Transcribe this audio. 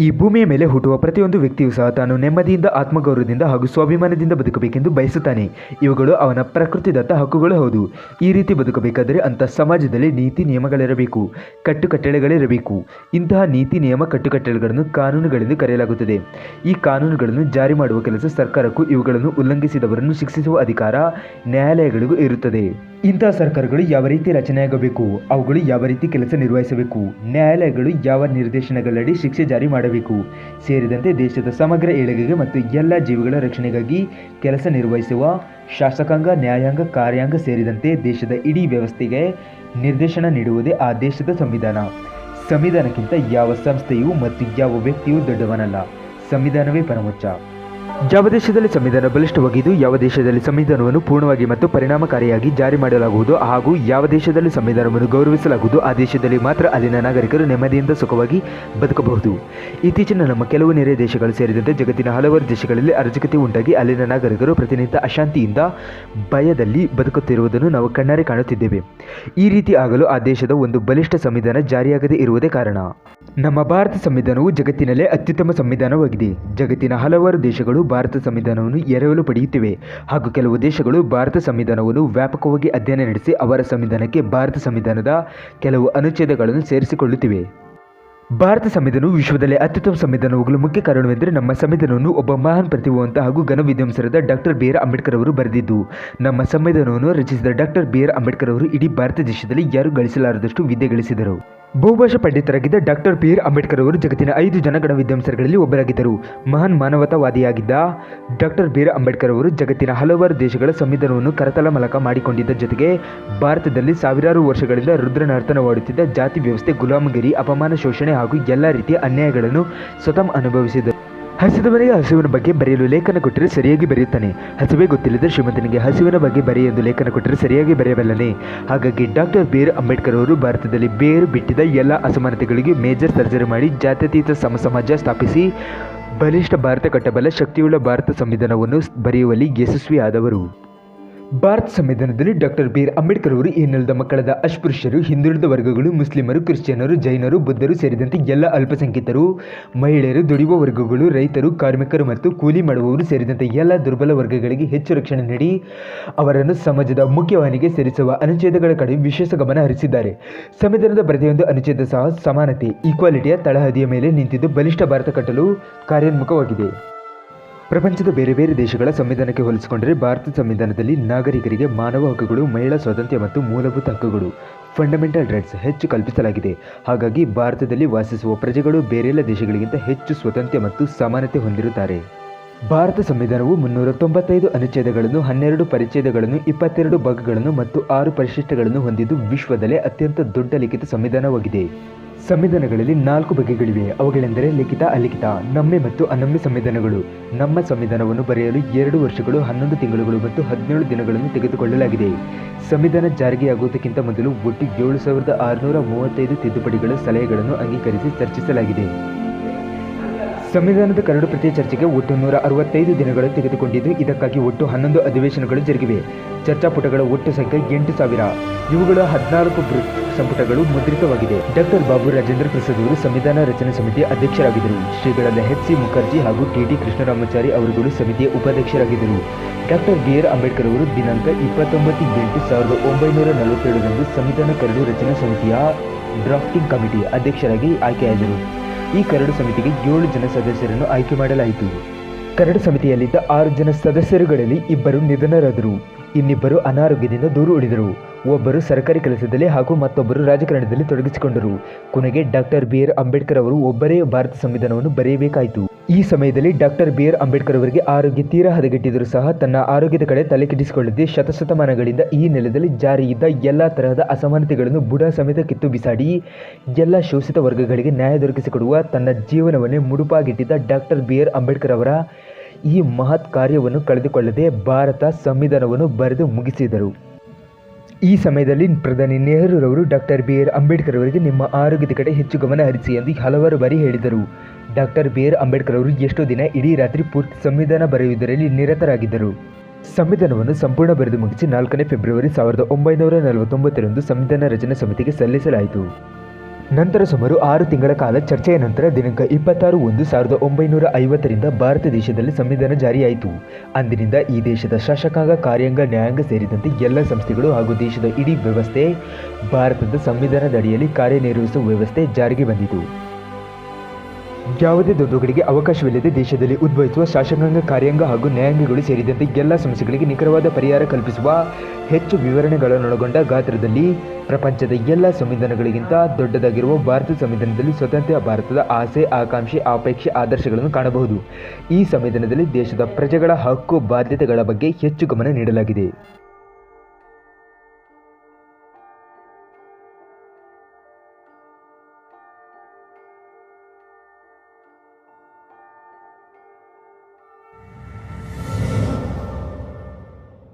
ಈ ಭೂಮಿಯ ಮೇಲೆ ಹುಟ್ಟುವ ಪ್ರತಿಯೊಂದು ವ್ಯಕ್ತಿಯೂ ಸಹ ತಾನು ನೆಮ್ಮದಿಯಿಂದ ಆತ್ಮಗೌರವದಿಂದ ಹಾಗೂ ಸ್ವಾಭಿಮಾನದಿಂದ ಬದುಕಬೇಕೆಂದು ಬಯಸುತ್ತಾನೆ. ಇವುಗಳು ಅವನ ಪ್ರಕೃತಿದತ್ತ ಹಕ್ಕುಗಳು ಹೌದು. ಈ ರೀತಿ ಬದುಕಬೇಕಾದರೆ ಅಂಥ ಸಮಾಜದಲ್ಲಿ ನೀತಿ ನಿಯಮಗಳಿರಬೇಕು, ಕಟ್ಟುಕಟ್ಟಳೆಗಳಿರಬೇಕು. ಇಂತಹ ನೀತಿ ನಿಯಮ ಕಟ್ಟುಕಟ್ಟಳೆಗಳನ್ನು ಕಾನೂನುಗಳೆಂದು ಕರೆಯಲಾಗುತ್ತದೆ. ಈ ಕಾನೂನುಗಳನ್ನು ಜಾರಿ ಮಾಡುವ ಕೆಲಸ ಸರ್ಕಾರಕ್ಕೂ ಇವುಗಳನ್ನು ಉಲ್ಲಂಘಿಸಿದವರನ್ನು ಶಿಕ್ಷಿಸುವ ಅಧಿಕಾರ ನ್ಯಾಯಾಲಯಗಳಿಗೂ ಇರುತ್ತದೆ. ಇಂತಹ ಸರ್ಕಾರಗಳು ಯಾವ ರೀತಿ ರಚನೆಯಾಗಬೇಕು, ಅವುಗಳು ಯಾವ ರೀತಿ ಕೆಲಸ ನಿರ್ವಹಿಸಬೇಕು, ನ್ಯಾಯಾಲಯಗಳು ಯಾವ ನಿರ್ದೇಶನಗಳಡಿ ಶಿಕ್ಷೆ ಜಾರಿ ಮಾಡಬೇಕು ಸೇರಿದಂತೆ ದೇಶದ ಸಮಗ್ರ ಏಳಿಗೆಗೆ ಮತ್ತು ಎಲ್ಲ ಜೀವಿಗಳ ರಕ್ಷಣೆಗಾಗಿ ಕೆಲಸ ನಿರ್ವಹಿಸುವ ಶಾಸಕಾಂಗ, ನ್ಯಾಯಾಂಗ, ಕಾರ್ಯಾಂಗ ಸೇರಿದಂತೆ ದೇಶದ ಇಡೀ ವ್ಯವಸ್ಥೆಗೆ ನಿರ್ದೇಶನ ನೀಡುವುದೇ ಆ ದೇಶದ ಸಂವಿಧಾನ. ಸಂವಿಧಾನಕ್ಕಿಂತ ಯಾವ ಸಂಸ್ಥೆಯೂ ಮತ್ತು ಯಾವ ವ್ಯಕ್ತಿಯೂ ದೊಡ್ಡವನಲ್ಲ. ಸಂವಿಧಾನವೇ ಪರಮೋಚ್ಚ. ಯಾವ ದೇಶದಲ್ಲಿ ಸಂವಿಧಾನ ಬಲಿಷ್ಠವಾಗಿದ್ದು ಯಾವ ದೇಶದಲ್ಲಿ ಸಂವಿಧಾನವನ್ನು ಪೂರ್ಣವಾಗಿ ಮತ್ತು ಪರಿಣಾಮಕಾರಿಯಾಗಿ ಜಾರಿ ಮಾಡಲಾಗುವುದು ಹಾಗೂ ಯಾವ ದೇಶದಲ್ಲಿ ಸಂವಿಧಾನವನ್ನು ಗೌರವಿಸಲಾಗುವುದು ಆ ದೇಶದಲ್ಲಿ ಮಾತ್ರ ಅಲ್ಲಿನ ನಾಗರಿಕರು ನೆಮ್ಮದಿಯಿಂದ ಸುಖವಾಗಿ ಬದುಕಬಹುದು. ಇತ್ತೀಚಿನ ನಮ್ಮ ಕೆಲವು ನೆರೆ ದೇಶಗಳು ಸೇರಿದಂತೆ ಜಗತ್ತಿನ ಹಲವಾರು ದೇಶಗಳಲ್ಲಿ ಅರಾಜಕತೆ ಉಂಟಾಗಿ ಅಲ್ಲಿನ ನಾಗರಿಕರು ಪ್ರತಿನಿತ್ಯ ಅಶಾಂತಿಯಿಂದ ಭಯದಲ್ಲಿ ಬದುಕುತ್ತಿರುವುದನ್ನು ನಾವು ಕಣ್ಣಾರೆ ಕಾಣುತ್ತಿದ್ದೇವೆ. ಈ ರೀತಿ ಆಗಲು ಆ ದೇಶದ ಒಂದು ಬಲಿಷ್ಠ ಸಂವಿಧಾನ ಜಾರಿಯಾಗದೇ ಇರುವುದೇ ಕಾರಣ. ನಮ್ಮ ಭಾರತ ಸಂವಿಧಾನವು ಜಗತ್ತಿನಲ್ಲೇ ಅತ್ಯುತ್ತಮ ಸಂವಿಧಾನವಾಗಿದೆ. ಜಗತ್ತಿನ ಹಲವಾರು ದೇಶಗಳು ಭಾರತ ಸಂವಿಧಾನವನ್ನು ಎರವಲು ಪಡೆಯುತ್ತಿವೆ ಹಾಗೂ ಕೆಲವು ದೇಶಗಳು ಭಾರತ ಸಂವಿಧಾನವನ್ನು ವ್ಯಾಪಕವಾಗಿ ಅಧ್ಯಯನ ನಡೆಸಿ ಅವರ ಸಂವಿಧಾನಕ್ಕೆ ಭಾರತ ಸಂವಿಧಾನದ ಕೆಲವು ಅನುಚ್ಛೇದಗಳನ್ನು ಸೇರಿಸಿಕೊಳ್ಳುತ್ತಿವೆ. ಭಾರತ ಸಂವಿಧಾನವು ವಿಶ್ವದಲ್ಲೇ ಅತ್ಯುತ್ತಮ ಸಂವಿಧಾನವಾಗಲು ಮುಖ್ಯ ಕಾರಣವೆಂದರೆ ನಮ್ಮ ಸಂವಿಧಾನವನ್ನು ಒಬ್ಬ ಮಹಾನ್ ಪ್ರತಿಭಾವಂತ ಹಾಗೂ ಘನ ವಿದ್ವಾಂಸರಾದ ಡಾಕ್ಟರ್ ಬಿ ಆರ್ ಅಂಬೇಡ್ಕರ್ ಅವರು ಬರೆದಿದ್ದು. ನಮ್ಮ ಸಂವಿಧಾನವನ್ನು ರಚಿಸಿದ ಡಾಕ್ಟರ್ ಬಿ ಆರ್ ಅಂಬೇಡ್ಕರ್ ಅವರು ಇಡೀ ಭಾರತ ದೇಶದಲ್ಲಿ ಯಾರೂ ಗಳಿಸಲಾರದಷ್ಟು ವಿದ್ಯೆ ಗಳಿಸಿದರು. ಬಹುಭಾಷಾ ಪಂಡಿತರಾಗಿದ್ದ ಡಾಕ್ಟರ್ ಬಿ ಆರ್ ಅಂಬೇಡ್ಕರ್ ಅವರು ಜಗತ್ತಿನ 5 ಜನ ಗಣ ವಿದ್ವಾಂಸರಲ್ಲಿ ಒಬ್ಬರಾಗಿದ್ದರು. ಮಹಾನ್ ಮಾನವತಾವಾದಿಯಾಗಿದ್ದ ಡಾಕ್ಟರ್ ಬಿ ಆರ್ ಅಂಬೇಡ್ಕರ್ ಅವರು ಜಗತ್ತಿನ ಹಲವಾರು ದೇಶಗಳ ಸಂವಿಧಾನವನ್ನು ಕರತಲಮಲಕ ಮಾಡಿಕೊಂಡಿದ್ದ ಜೊತೆಗೆ ಭಾರತದಲ್ಲಿ ಸಾವಿರಾರು ವರ್ಷಗಳಿಂದ ರುದ್ರನರ್ತನವಾಡುತ್ತಿದ್ದ ಜಾತಿ ವ್ಯವಸ್ಥೆ, ಗುಲಾಮಗಿರಿ, ಅಪಮಾನ, ಶೋಷಣೆ ಹಾಗೂ ಎಲ್ಲ ರೀತಿಯ ಅನ್ಯಾಯಗಳನ್ನು ಸ್ವತಃ ಅನುಭವಿಸಿದರು. ಹಸಿದವನಿಗೆ ಹಸಿವಿನ ಬಗ್ಗೆ ಬರೆಯಲು ಲೇಖನ ಕೊಟ್ಟರೆ ಸರಿಯಾಗಿ ಬರೆಯುತ್ತಾನೆ. ಹಸಿವೆ ಗೊತ್ತಿಲ್ಲದೆ ಶ್ರೀಮಂತನಿಗೆ ಹಸಿವಿನ ಬಗ್ಗೆ ಬರೆಯ ಎಂದು ಲೇಖನ ಕೊಟ್ಟರೆ ಸರಿಯಾಗಿ ಬರೆಯಬಲ್ಲನೆ. ಹಾಗಾಗಿ ಡಾಕ್ಟರ್ ಬಿ ಆರ್ ಅಂಬೇಡ್ಕರ್ ಅವರು ಭಾರತದಲ್ಲಿ ಬೇರು ಬಿಟ್ಟಿದ್ದ ಎಲ್ಲ ಅಸಮಾನತೆಗಳಿಗೆ ಮೇಜರ್ ಸರ್ಜರಿ ಮಾಡಿ ಜಾತ್ಯತೀತ ಸಮಾಜ ಸ್ಥಾಪಿಸಿ ಬಲಿಷ್ಠ ಭಾರತ ಕಟ್ಟಬಲ್ಲ ಶಕ್ತಿಯುಳ್ಳ ಭಾರತ ಸಂವಿಧಾನವನ್ನು ಬರೆಯುವಲ್ಲಿ ಯಶಸ್ವಿಯಾದವರು. ಭಾರತ ಸಂವಿಧಾನದಲ್ಲಿ ಡಾಕ್ಟರ್ ಬಿ ಆರ್ ಅಂಬೇಡ್ಕರ್ ಅವರು ಈ ನೆಲದ ಮಕ್ಕಳಾದ ಅಸ್ಪೃಶ್ಯರು, ಹಿಂದುಳಿದ ವರ್ಗಗಳು, ಮುಸ್ಲಿಮರು, ಕ್ರಿಶ್ಚಿಯನ್ನರು, ಜೈನರು, ಬುದ್ಧರು ಸೇರಿದಂತೆ ಎಲ್ಲ ಅಲ್ಪಸಂಖ್ಯಾತರು, ಮಹಿಳೆಯರು, ದುಡಿಯುವ ವರ್ಗಗಳು, ರೈತರು, ಕಾರ್ಮಿಕರು ಮತ್ತು ಕೂಲಿ ಮಾಡುವವರು ಸೇರಿದಂತೆ ಎಲ್ಲ ದುರ್ಬಲ ವರ್ಗಗಳಿಗೆ ಹೆಚ್ಚು ರಕ್ಷಣೆ ನೀಡಿ ಅವರನ್ನು ಸಮಾಜದ ಮುಖ್ಯವಾಹಿನಿಗೆ ಸೇರಿಸುವ ಅನುಚ್ಛೇದಗಳ ಕಡೆ ವಿಶೇಷ ಗಮನ ಹರಿಸಿದ್ದಾರೆ. ಸಂವಿಧಾನದ ಪ್ರತಿಯೊಂದು ಅನುಚ್ಛೇದ ಸಹ ಸಮಾನತೆ, ಈಕ್ವಾಲಿಟಿಯ ತಳಹದಿಯ ಮೇಲೆ ನಿಂತಿದ್ದು ಬಲಿಷ್ಠ ಭಾರತ ಕಟ್ಟಲು ಕಾರ್ಯೋನ್ಮುಖವಾಗಿದೆ. ಪ್ರಪಂಚದ ಬೇರೆ ಬೇರೆ ದೇಶಗಳ ಸಂವಿಧಾನಕ್ಕೆ ಹೋಲಿಸಿಕೊಂಡರೆ ಭಾರತ ಸಂವಿಧಾನದಲ್ಲಿ ನಾಗರಿಕರಿಗೆ ಮಾನವ ಹಕ್ಕುಗಳು, ಮಹಿಳಾ ಸ್ವಾತಂತ್ರ್ಯ ಮತ್ತು ಮೂಲಭೂತ ಹಕ್ಕುಗಳು ಫಂಡಮೆಂಟಲ್ ರೈಟ್ಸ್ ಹೆಚ್ಚು ಕಲ್ಪಿಸಲಾಗಿದೆ. ಹಾಗಾಗಿ ಭಾರತದಲ್ಲಿ ವಾಸಿಸುವ ಪ್ರಜೆಗಳು ಬೇರೆಲ್ಲ ದೇಶಗಳಿಗಿಂತ ಹೆಚ್ಚು ಸ್ವಾತಂತ್ರ್ಯ ಮತ್ತು ಸಮಾನತೆ ಹೊಂದಿರುತ್ತಾರೆ. ಭಾರತ ಸಂವಿಧಾನವು 395 ಅನುಚ್ಛೇದಗಳನ್ನು, 12 ಪರಿಚ್ಛೇದಗಳನ್ನು, 22 ಭಾಗಗಳನ್ನು ಮತ್ತು 6 ಪರಿಶಿಷ್ಟಗಳನ್ನು ಹೊಂದಿದ್ದು ವಿಶ್ವದಲ್ಲೇ ಅತ್ಯಂತ ದೊಡ್ಡ ಲಿಖಿತ ಸಂವಿಧಾನವಾಗಿದೆ. ಸಂವಿಧಾನಗಳಲ್ಲಿ 4 ಬಗೆಗಳಿವೆ. ಅವುಗಳೆಂದರೆ ಲಿಖಿತ, ಅಲಿಖಿತ, ನಮ್ಯ ಮತ್ತು ಅನಮ್ಯ ಸಂವಿಧಾನಗಳು. ನಮ್ಮ ಸಂವಿಧಾನವನ್ನು ಬರೆಯಲು 2 ವರ್ಷಗಳು, 11 ತಿಂಗಳುಗಳು ಮತ್ತು 17 ದಿನಗಳನ್ನು ತೆಗೆದುಕೊಳ್ಳಲಾಗಿದೆ. ಸಂವಿಧಾನ ಜಾರಿಗೆಯಾಗುವುದಕ್ಕಿಂತ ಮೊದಲು ಒಟ್ಟು 7635 ತಿದ್ದುಪಡಿಗಳ ಸಲಹೆಗಳನ್ನು ಅಂಗೀಕರಿಸಿ ಚರ್ಚಿಸಲಾಗಿದೆ. ಸಂವಿಧಾನದ ಕರಡು ಪ್ರತಿಯ ಚರ್ಚೆಗೆ ಒಟ್ಟು 165 ದಿನಗಳು ತೆಗೆದುಕೊಂಡಿದ್ದು ಇದಕ್ಕಾಗಿ ಒಟ್ಟು 11 ಅಧಿವೇಶನಗಳು ಜರುಗಿವೆ. ಚರ್ಚಾಪುಟಗಳ ಒಟ್ಟು ಸಂಖ್ಯೆ 8000. ಇವುಗಳ 14 ಸಂಪುಟಗಳು ಮುದ್ರಿತವಾಗಿದೆ. ಡಾಕ್ಟರ್ ಬಾಬು ರಾಜೇಂದ್ರ ಪ್ರಸಾದ್ ಅವರು ಸಂವಿಧಾನ ರಚನಾ ಸಮಿತಿಯ ಅಧ್ಯಕ್ಷರಾಗಿದ್ದರು. ಶ್ರೀಗಳಾದ ಎಚ್ ಸಿ ಮುಖರ್ಜಿ ಹಾಗೂ ಟಿ ಕೃಷ್ಣರಾಮಾಚಾರಿ ಅವರುಗಳು ಸಮಿತಿಯ ಉಪಾಧ್ಯಕ್ಷರಾಗಿದ್ದರು. ಡಾಕ್ಟರ್ ಬಿ ಆರ್ ಅಂಬೇಡ್ಕರ್ ಅವರು ದಿನಾಂಕ 29/8/1942 ಸಂವಿಧಾನ ಕರಡು ರಚನಾ ಸಮಿತಿಯ ಡ್ರಾಫ್ಟಿಂಗ್ ಕಮಿಟಿ ಅಧ್ಯಕ್ಷರಾಗಿ ಆಯ್ಕೆಯಾದರು. ಈ ಕರಡು ಸಮಿತಿಗೆ 7 ಜನ ಸದಸ್ಯರನ್ನು ಆಯ್ಕೆ ಮಾಡಲಾಯಿತು. ಕರಡು ಸಮಿತಿಯಲ್ಲಿದ್ದ 6 ಜನ ಸದಸ್ಯರುಗಳಲ್ಲಿ 2 ನಿಧನರಾದರು, ಇನ್ನಿಬ್ಬರು ಅನಾರೋಗ್ಯದಿಂದ ದೂರ ಉಳಿದರು. ಒಬ್ಬರು ಸರ್ಕಾರಿ ಕೆಲಸದಲ್ಲಿ ಹಾಗೂ ಮತ್ತೊಬ್ಬರು ರಾಜಕಾರಣದಲ್ಲಿ ತೊಡಗಿಸಿಕೊಂಡರು. ಕೊನೆಗೆ ಡಾಕ್ಟರ್ ಬಿ ಆರ್ ಅಂಬೇಡ್ಕರ್ ಅವರು ಒಬ್ಬರೇ ಭಾರತ ಸಂವಿಧಾನವನ್ನು ಬರೆಯಬೇಕಾಯಿತು. ಈ ಸಮಯದಲ್ಲಿ ಡಾಕ್ಟರ್ ಬಿ ಆರ್ ಅಂಬೇಡ್ಕರ್ ಅವರಿಗೆ ಆರೋಗ್ಯ ತೀರಾ ಹದಗೆಟ್ಟಿದ್ದರೂ ಸಹ ತನ್ನ ಆರೋಗ್ಯದ ಕಡೆ ತಲೆ ಕೆಡಿಸಿಕೊಳ್ಳದೆ ಶತಶತಮಾನಗಳಿಂದ ಈ ನೆಲದಲ್ಲಿ ಜಾರಿಯಿದ್ದ ಎಲ್ಲ ತರಹದ ಅಸಮಾನತೆಗಳನ್ನು ಬುಡ ಸಮೇತ ಕಿತ್ತು ಬಿಸಾಡಿ ಎಲ್ಲ ಶೋಷಿತ ವರ್ಗಗಳಿಗೆ ನ್ಯಾಯ ದೊರಕಿಸಿಕೊಡುವ ತನ್ನ ಜೀವನವನ್ನೇ ಮುಡುಪಾಗಿಟ್ಟಿದ್ದ ಡಾಕ್ಟರ್ ಬಿ ಆರ್ ಅಂಬೇಡ್ಕರ್ ಅವರ ಈ ಮಹತ್ ಕಾರ್ಯವನ್ನು ಕಳೆದುಕೊಳ್ಳದೆ ಭಾರತ ಸಂವಿಧಾನವನ್ನು ಬರೆದು ಮುಗಿಸಿದರು. ಈ ಸಮಯದಲ್ಲಿ ಪ್ರಧಾನಿ ನೆಹರೂರವರು ಡಾಕ್ಟರ್ ಬಿ ಆರ್ ಅಂಬೇಡ್ಕರ್ ಅವರಿಗೆ ನಿಮ್ಮ ಆರೋಗ್ಯದ ಕಡೆ ಹೆಚ್ಚು ಗಮನ ಹರಿಸಿ ಎಂದು ಹಲವಾರು ಬಾರಿ ಹೇಳಿದರು. ಡಾಕ್ಟರ್ ಬಿ ಆರ್ ಅಂಬೇಡ್ಕರ್ ಅವರು ಎಷ್ಟೋ ದಿನ ಇಡೀ ರಾತ್ರಿ ಪೂರ್ತಿ ಸಂವಿಧಾನ ಬರೆಯುವುದರಲ್ಲಿ ನಿರತರಾಗಿದ್ದರು. ಸಂವಿಧಾನವನ್ನು ಸಂಪೂರ್ಣ ಬರೆದು ಮುಗಿಸಿ 4ನೇ ಫೆಬ್ರವರಿ 1949 ಸಂವಿಧಾನ ರಚನಾ ಸಮಿತಿಗೆ ಸಲ್ಲಿಸಲಾಯಿತು. ನಂತರ ಸುಮಾರು 6 ತಿಂಗಳ ಕಾಲ ಚರ್ಚೆಯ ನಂತರ ದಿನಾಂಕ 26/1/1950 ಭಾರತ ದೇಶದಲ್ಲಿ ಸಂವಿಧಾನ ಜಾರಿಯಾಯಿತು. ಅಂದಿನಿಂದ ಈ ದೇಶದ ಶಾಸಕಾಂಗ, ಕಾರ್ಯಾಂಗ, ನ್ಯಾಯಾಂಗ ಸೇರಿದಂತೆ ಎಲ್ಲ ಸಂಸ್ಥೆಗಳು ಹಾಗೂ ದೇಶದ ಇಡೀ ವ್ಯವಸ್ಥೆ ಭಾರತದ ಸಂವಿಧಾನದ ಅಡಿಯಲ್ಲಿ ಕಾರ್ಯನಿರ್ವಹಿಸುವ ವ್ಯವಸ್ಥೆ ಜಾರಿಗೆ ಬಂದಿತು. ಯಾವುದೇ ದ್ವಂದ್ವಗಳಿಗೆ ಅವಕಾಶವಿಲ್ಲದೆ ದೇಶದಲ್ಲಿ ಉದ್ಭವಿಸುವ ಶಾಸಕಾಂಗ, ಕಾರ್ಯಾಂಗ ಹಾಗೂ ನ್ಯಾಯಾಂಗಗಳು ಸೇರಿದಂತೆ ಎಲ್ಲ ಸಮಸ್ಯೆಗಳಿಗೆ ನಿಖರವಾದ ಪರಿಹಾರ ಕಲ್ಪಿಸುವ ಹೆಚ್ಚು ವಿವರಣೆಗಳನ್ನೊಳಗೊಂಡ ಗಾತ್ರದಲ್ಲಿ ಪ್ರಪಂಚದ ಎಲ್ಲ ಸಂವಿಧಾನಗಳಿಗಿಂತ ದೊಡ್ಡದಾಗಿರುವ ಭಾರತ ಸಂವಿಧಾನದಲ್ಲಿ ಸ್ವತಂತ್ರ ಭಾರತದ ಆಸೆ, ಆಕಾಂಕ್ಷೆ, ಅಪೇಕ್ಷೆ, ಆದರ್ಶಗಳನ್ನು ಕಾಣಬಹುದು. ಈ ಸಂವಿಧಾನದಲ್ಲಿ ದೇಶದ ಪ್ರಜೆಗಳ ಹಕ್ಕು, ಬಾಧ್ಯತೆಗಳ ಬಗ್ಗೆ ಹೆಚ್ಚು ಗಮನ ನೀಡಲಾಗಿದೆ.